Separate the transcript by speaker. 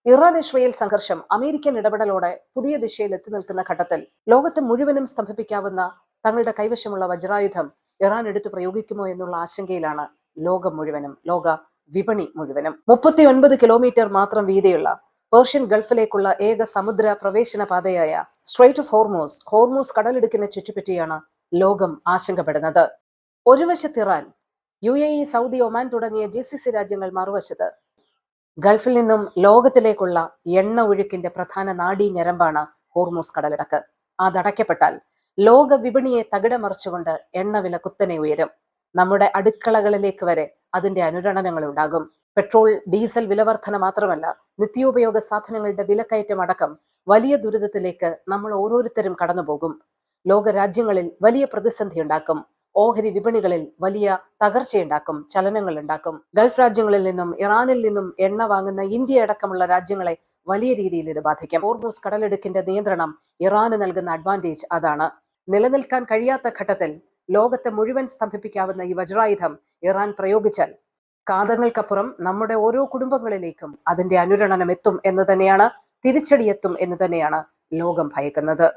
Speaker 1: Iran Israel സംഘർഷം American ഇടപെടലോടെ പുതിയ ദിശയിൽ എത്തി നിൽക്കുന്ന ഘട്ടത്തിൽ ലോകത്തെ മുഴുവനും സ്തംഭിപ്പിക്കാവുന്ന തങ്ങളുടെ കൈവശമുള്ള വജ്രായുധം ഇറാൻ എടുത്തു പ്രയോഗിക്കുമോ എന്നുള്ള ആശങ്കയിലാണ് ലോകം മുഴുവനും, ലോക വിപണി മുഴുവനും. 39 കിലോമീറ്റർ മാത്രം വീതിയുള്ള പേർഷ്യൻ ഗൾഫിലേക്കുള്ള ഏക സമുദ്ര പ്രവേശന പാതയായ സ്ട്രെയ്റ്റ് ഓഫ് ഹോർമൂസ് കടലിടുക്കിനെ ചുറ്റിപ്പറ്റിയാണ് ലോകം ആശങ്കപ്പെടുന്നത്. ഒരു വശത്ത് ഇറാൻ, UAE, സൗദി, ഒമാൻ തുടങ്ങിയ GCC രാജ്യങ്ങൾ, മറുവശത്ത് ഗൾഫിൽ നിന്നും ലോകത്തിലേക്കുള്ള എണ്ണ ഒഴുക്കിന്റെ പ്രധാന നാഡീ ഞരമ്പാണ് ഹോർമൂസ് കടലിടുക്ക്. അതടയ്ക്കപ്പെട്ടാൽ ലോക വിപണിയെ തകിടമറിച്ചുകൊണ്ട് എണ്ണവില കുത്തനെ ഉയരും. നമ്മുടെ അടുക്കളകളിലേക്ക് വരെ അതിന്റെ അനുരണനങ്ങൾ ഉണ്ടാകും. പെട്രോൾ, ഡീസൽ വിലവർധന മാത്രമല്ല, നിത്യോപയോഗ സാധനങ്ങളുടെ വിലക്കയറ്റം അടക്കം വലിയ ദുരിതത്തിലേക്ക് നമ്മൾ ഓരോരുത്തരും കടന്നുപോകും. ലോക രാജ്യങ്ങളിൽ വലിയ പ്രതിസന്ധി ഉണ്ടാക്കും. ഓഹരി വിപണികളിൽ വലിയ തകർച്ചയുണ്ടാക്കും, ചലനങ്ങൾ ഉണ്ടാക്കും. ഗൾഫ് രാജ്യങ്ങളിൽ നിന്നും ഇറാനിൽ നിന്നും എണ്ണ വാങ്ങുന്ന ഇന്ത്യ അടക്കമുള്ള രാജ്യങ്ങളെ വലിയ രീതിയിൽ ഇത് ബാധിക്കും. ഹോർമൂസ് കടലിടുക്കിന്റെ നിയന്ത്രണം ഇറാന് നൽകുന്ന അഡ്വാൻറ്റേജ് അതാണ്. നിലനിൽക്കാൻ കഴിയാത്ത ഘട്ടത്തിൽ ലോകത്തെ മുഴുവൻ സ്തംഭിപ്പിക്കാവുന്ന ഈ വജ്രായുധം ഇറാൻ പ്രയോഗിച്ചാൽ കാതങ്ങൾക്കപ്പുറം നമ്മുടെ ഓരോ കുടുംബങ്ങളിലേക്കും അതിന്റെ അനുരണനം എത്തും എന്ന് തന്നെയാണ്, തിരിച്ചടിയെത്തും എന്ന് തന്നെയാണ് ലോകം ഭയക്കുന്നത്.